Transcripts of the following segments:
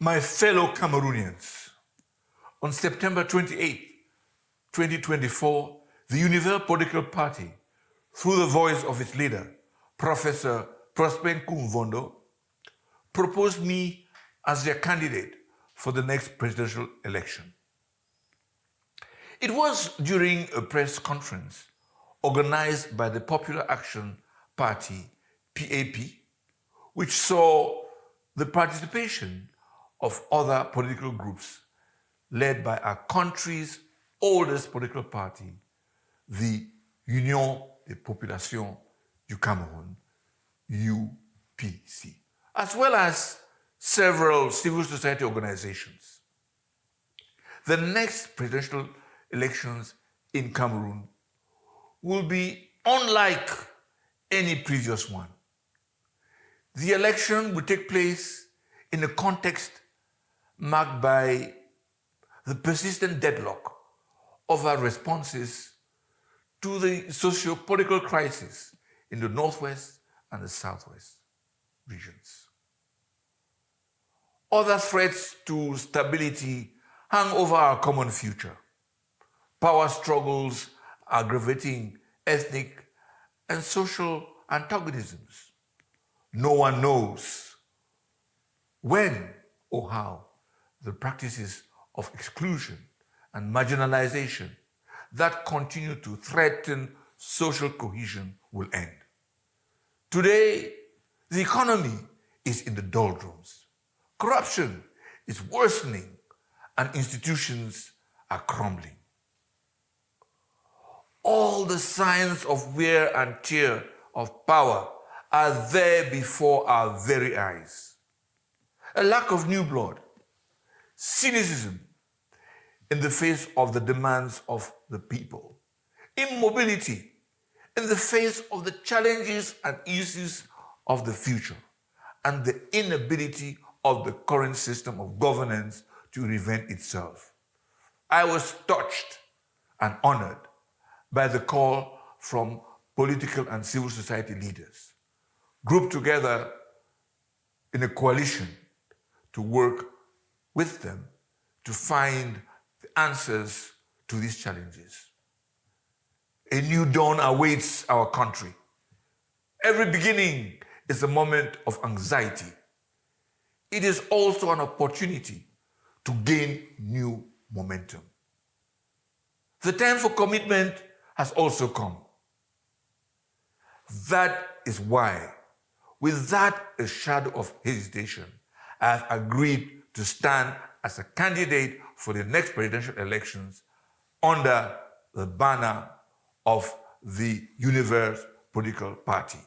My fellow Cameroonians, on September 28, 2024, the Universal Political Party, through the voice of its leader, Professor Prosper Kumvondo, proposed me as their candidate for the next presidential election. It was during a press conference organized by the Popular Action Party, PAP, which saw the participation of other political groups led by our country's oldest political party, the Union des Populations du Cameroun, UPC, as well as several civil society organizations. The next presidential elections in Cameroon will be unlike any previous one. The election will take place in a context marked by the persistent deadlock of our responses to the socio-political crisis in the Northwest and the Southwest regions. Other threats to stability hang over our common future. Power struggles aggravating ethnic and social antagonisms. No one knows when or how the practices of exclusion and marginalization that continue to threaten social cohesion will end. Today, the economy is in the doldrums. Corruption is worsening and institutions are crumbling. All the signs of wear and tear of power are there before our very eyes. A lack of new blood, cynicism in the face of the demands of the people, immobility in the face of the challenges and issues of the future, and the inability of the current system of governance to reinvent itself. I was touched and honored by the call from political and civil society leaders, grouped together in a coalition to work with them to find the answers to these challenges. A new dawn awaits our country. Every beginning is a moment of anxiety. It is also an opportunity to gain new momentum. The time for commitment has also come. That is why, without a shadow of hesitation, I have agreed to stand as a candidate for the next presidential elections under the banner of the Universal Political Party.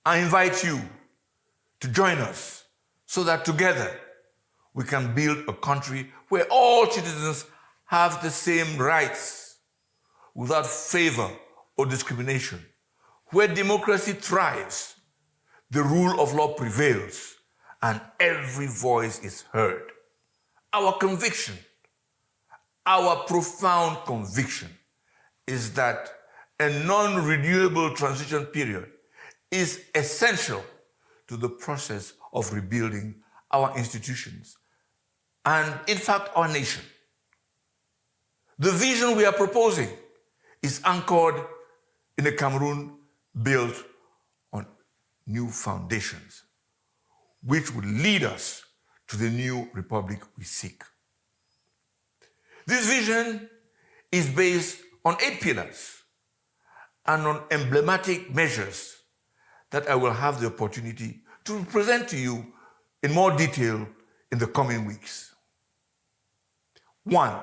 I invite you to join us so that together we can build a country where all citizens have the same rights without favor or discrimination, where democracy thrives, the rule of law prevails, and every voice is heard. Our conviction, our profound conviction, is that a non-renewable transition period is essential to the process of rebuilding our institutions and, in fact, our nation. The vision we are proposing is anchored in a Cameroon built on new foundations, which will lead us to the new republic we seek. This vision is based on 8 pillars and on emblematic measures that I will have the opportunity to present to you in more detail in the coming weeks. 1.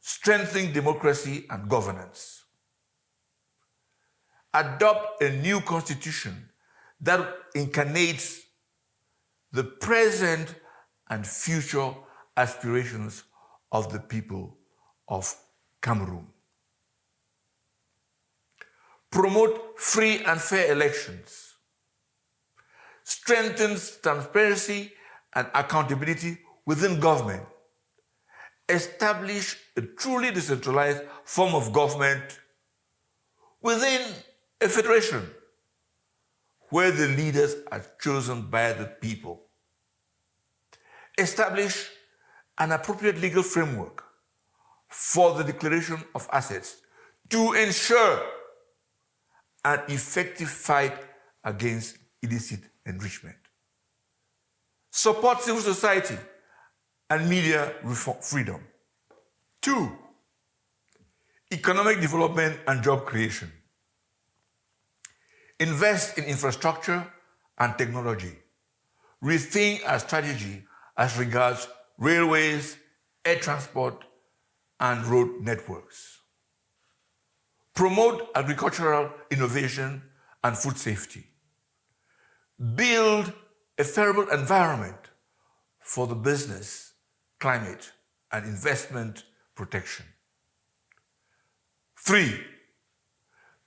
Strengthening democracy and governance. Adopt a new constitution that incarnates the present and future aspirations of the people of Cameroon. Promote free and fair elections. Strengthens transparency and accountability within government. Establish a truly decentralized form of government within a federation where the leaders are chosen by the people. establish an appropriate legal framework for the declaration of assets to ensure an effective fight against illicit enrichment. Support civil society and media freedom. 2, economic development and job creation. Invest in infrastructure and technology. Rethink our strategy as regards railways, air transport, and road networks. Promote agricultural innovation and food safety. Build a favorable environment for the business, climate, and investment protection. 3,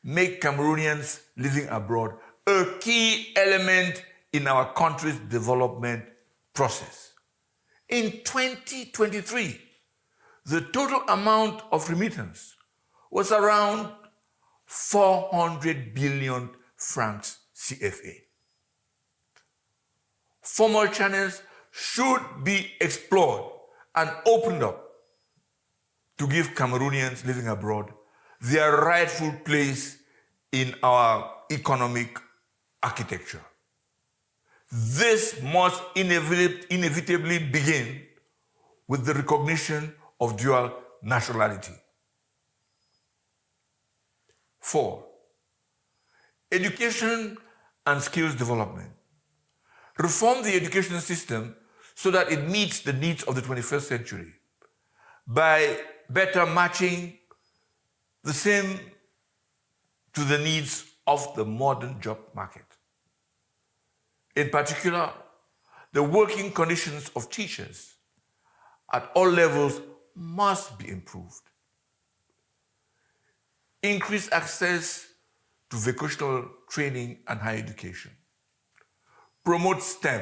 make Cameroonians living abroad a key element in our country's development process. In 2023, the total amount of remittance was around 400 billion francs CFA. Formal channels should be explored and opened up to give Cameroonians living abroad their rightful place in our economic architecture. This must inevitably begin with the recognition of dual nationality. 4, education and skills development. Reform the education system so that it meets the needs of the 21st century by better matching the same to the needs of the modern job market. In particular, the working conditions of teachers at all levels must be improved. Increase access to vocational training and higher education. Promote STEM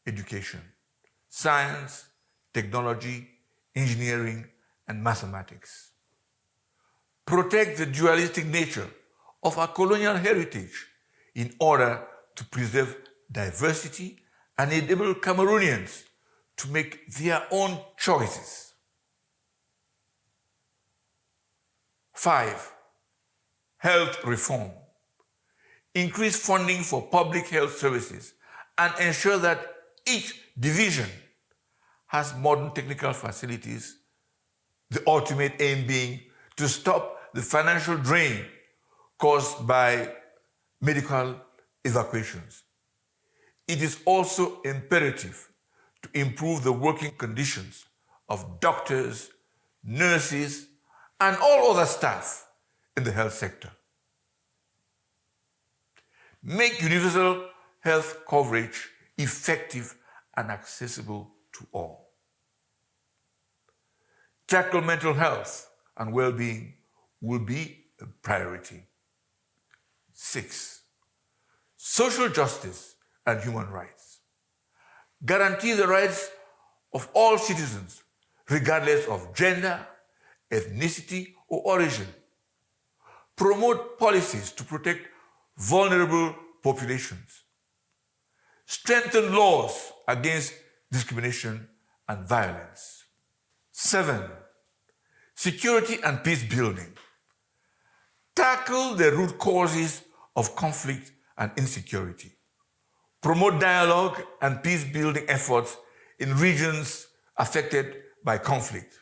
education, science, technology, engineering, and mathematics. Protect the dualistic nature of our colonial heritage in order to preserve diversity and enable Cameroonians to make their own choices. 5, health reform. Increase funding for public health services and ensure that each division has modern technical facilities, the ultimate aim being to stop the financial drain caused by medical evacuations. It is also imperative to improve the working conditions of doctors, nurses, and all other staff in the health sector. Make universal health coverage effective and accessible to all. Tackle mental health and well-being will be a priority. 6, social justice and human rights. Guarantee the rights of all citizens, regardless of gender, ethnicity, or origin. Promote policies to protect vulnerable populations. Strengthen laws against discrimination and violence. 7, security and peace building. Tackle the root causes of conflict and insecurity. Promote dialogue and peace-building efforts in regions affected by conflict.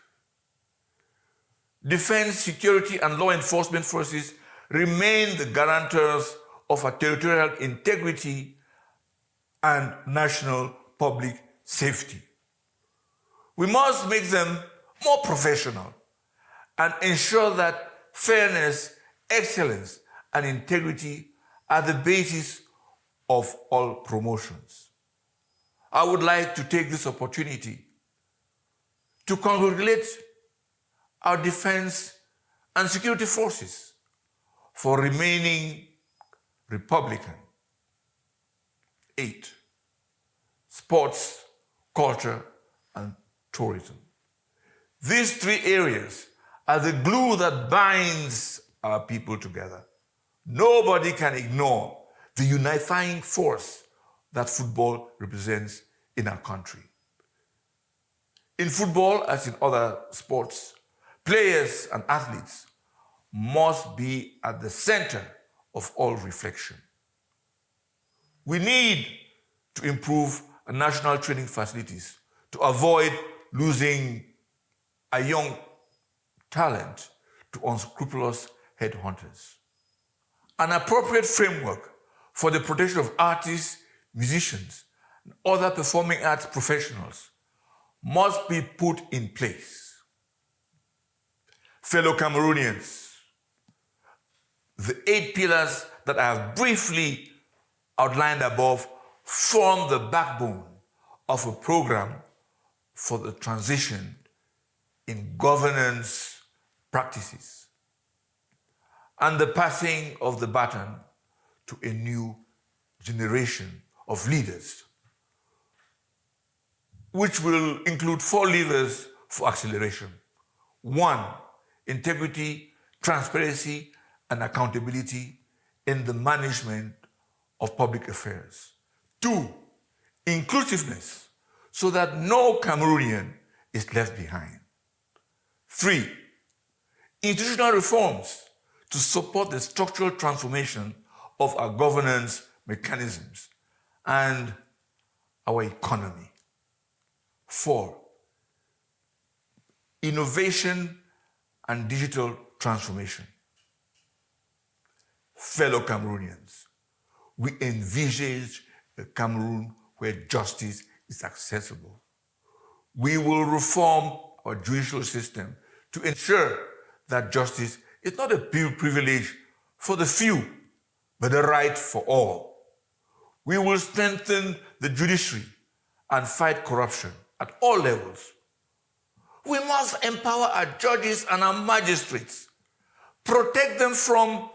Defense, security, and law enforcement forces remain the guarantors of our territorial integrity and national public safety. We must make them more professional and ensure that fairness, excellence, and integrity are the basis of all promotions. I would like to take this opportunity to congratulate our defense and security forces for remaining Republican. 8, sports, culture, and tourism. These 3 areas are the glue that binds our people together. Nobody can ignore the unifying force that football represents in our country. In football, as in other sports, players and athletes must be at the center of all reflection. We need to improve national training facilities to avoid losing a young talent to unscrupulous headhunters. An appropriate framework for the protection of artists, musicians, and other performing arts professionals must be put in place. Fellow Cameroonians, the 8 pillars that I have briefly outlined above form the backbone of a program for the transition in governance practices and the passing of the baton to a new generation of leaders, which will include 4 levers for acceleration. 1, integrity, transparency, and accountability in the management of public affairs. 2, inclusiveness, so that no Cameroonian is left behind. 3, institutional reforms to support the structural transformation of our governance mechanisms and our economy. 4, innovation and digital transformation. Fellow Cameroonians, we envisage a Cameroon where justice is accessible. We will reform our judicial system to ensure that justice is not a privilege for the few, but a right for all. We will strengthen the judiciary and fight corruption at all levels. We must empower our judges and our magistrates, protect them from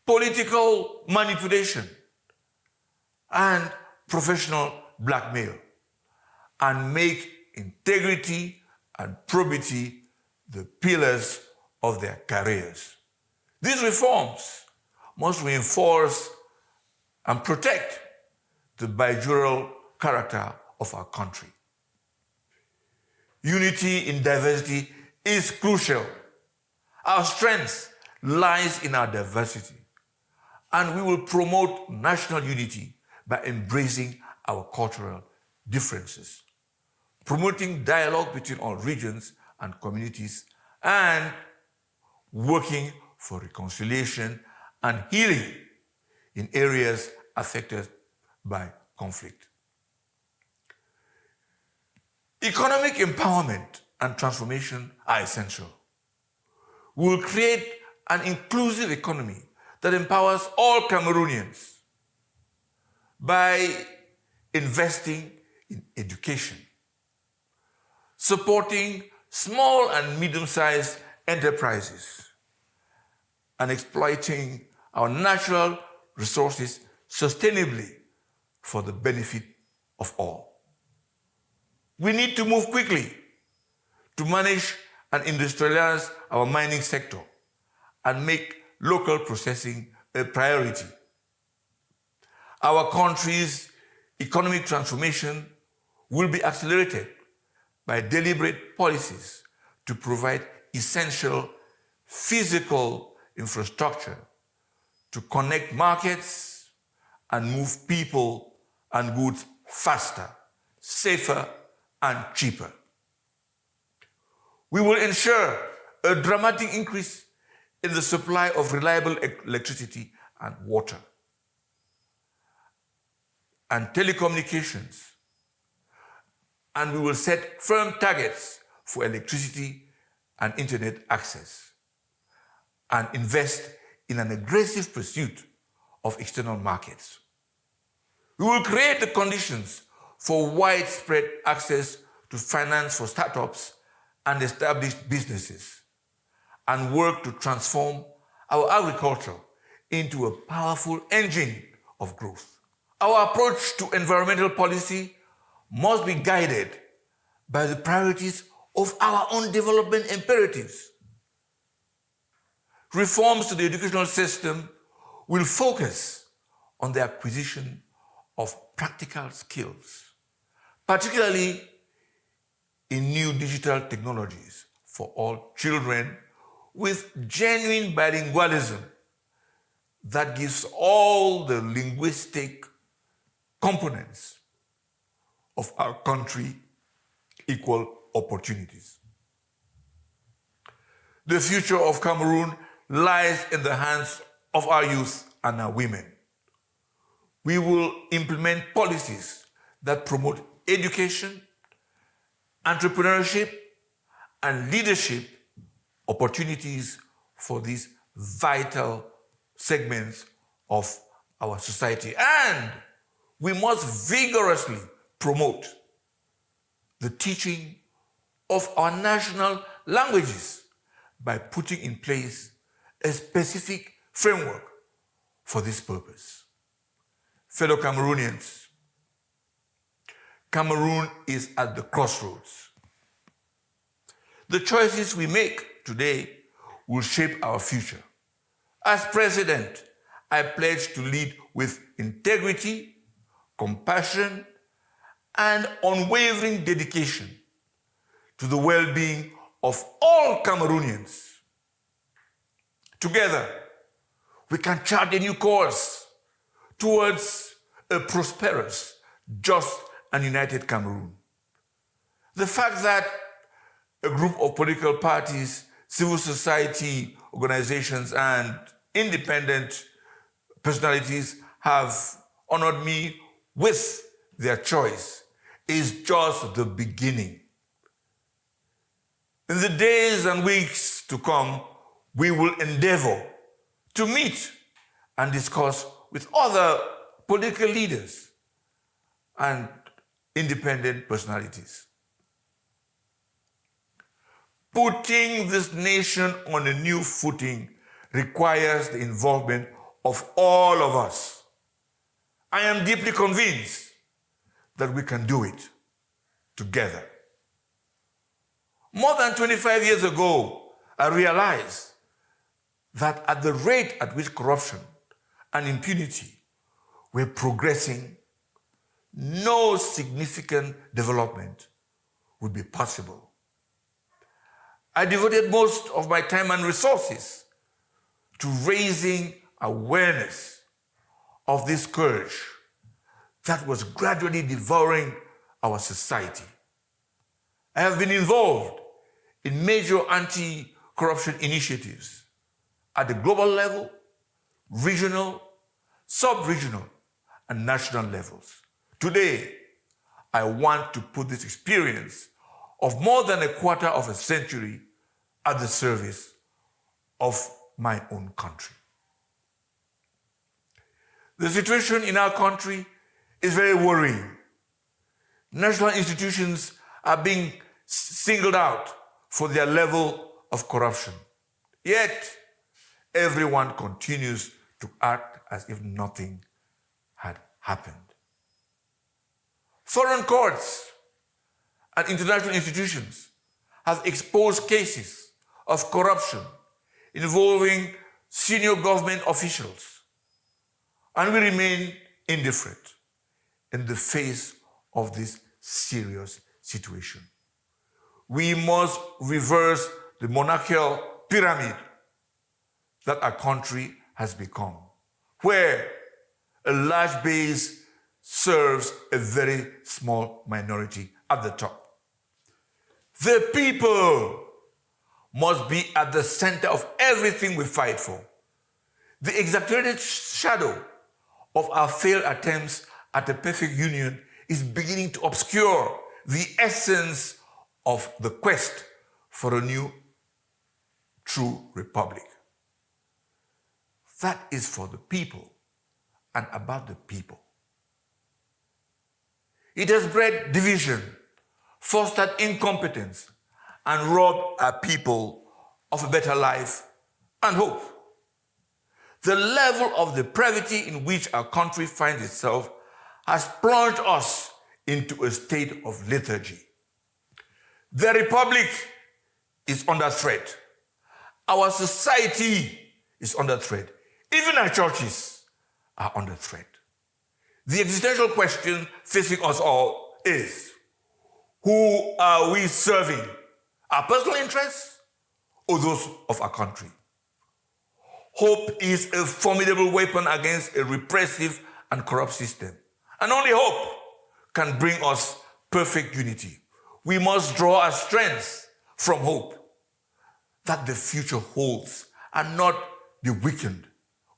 political manipulation and professional blackmail, and make integrity and probity the pillars of their careers. These reforms must reinforce and protect the bijural character of our country. Unity in diversity is crucial. Our strength lies in our diversity, and we will promote national unity by embracing our cultural differences, promoting dialogue between all regions and communities, and working for reconciliation and healing in areas affected by conflict. Economic empowerment and transformation are essential. We will create an inclusive economy that empowers all Cameroonians by investing in education, supporting small and medium-sized enterprises, and exploiting our natural resources sustainably for the benefit of all. We need to move quickly to manage and industrialize our mining sector and make local processing a priority. Our country's economic transformation will be accelerated by deliberate policies to provide essential physical infrastructure to connect markets and move people and goods faster, safer, and cheaper. We will ensure a dramatic increase in the supply of reliable electricity and water and telecommunications, and we will set firm targets for electricity and internet access and invest in an aggressive pursuit of external markets. We will create the conditions for widespread access to finance for startups and established businesses, and work to transform our agriculture into a powerful engine of growth. Our approach to environmental policy must be guided by the priorities of our own development imperatives. Reforms to the educational system will focus on the acquisition of practical skills, particularly in new digital technologies for all children with genuine bilingualism that gives all the linguistic components of our country equal opportunities. The future of Cameroon lies in the hands of our youth and our women. We will implement policies that promote education, entrepreneurship, and leadership opportunities for these vital segments of our society. And we must vigorously promote the teaching of our national languages by putting in place a specific framework for this purpose. Fellow Cameroonians, Cameroon is at the crossroads. The choices we make today will shape our future. As president, I pledge to lead with integrity, compassion, and unwavering dedication to the well-being of all Cameroonians. Together, we can chart a new course towards a prosperous, just, and united Cameroon. The fact that a group of political parties, civil society organizations, and independent personalities have honored me with their choice is just the beginning. In the days and weeks to come, we will endeavor to meet and discuss with other political leaders and independent personalities. Putting this nation on a new footing requires the involvement of all of us. I am deeply convinced that we can do it together. More than 25 years ago, I realized that at the rate at which corruption and impunity were progressing, no significant development would be possible. I devoted most of my time and resources to raising awareness of this scourge that was gradually devouring our society. I have been involved in major anti-corruption initiatives at the global level, regional, sub-regional, and national levels. Today, I want to put this experience of more than a quarter of a century at the service of my own country. The situation in our country is very worrying. National institutions are being singled out for their level of corruption. Yet, everyone continues to act as if nothing had happened. Foreign courts and international institutions have exposed cases of corruption involving senior government officials, and we remain indifferent in the face of this serious situation. We must reverse the monarchical pyramid that our country has become, where a large base serves a very small minority at the top. The people must be at the center of everything we fight for. The exaggerated shadow of our failed attempts at a perfect union is beginning to obscure the essence of the quest for a new, true republic. That is for the people and about the people. It has bred division, fostered incompetence, and robbed our people of a better life and hope. The level of depravity in which our country finds itself has plunged us into a state of lethargy. The republic is under threat. Our society is under threat. Even our churches are under threat. The existential question facing us all is, Who are we serving? Our personal interests or those of our country? Hope is a formidable weapon against a repressive and corrupt system. And only hope can bring us perfect unity. We must draw our strength from hope that the future holds and not be weakened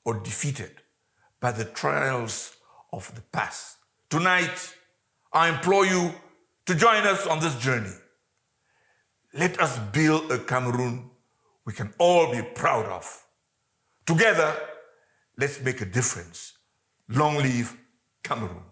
or defeated by the trials of the past. Tonight, I implore you to join us on this journey. Let us build a Cameroon we can all be proud of. Together, let's make a difference. Long live Cameroon.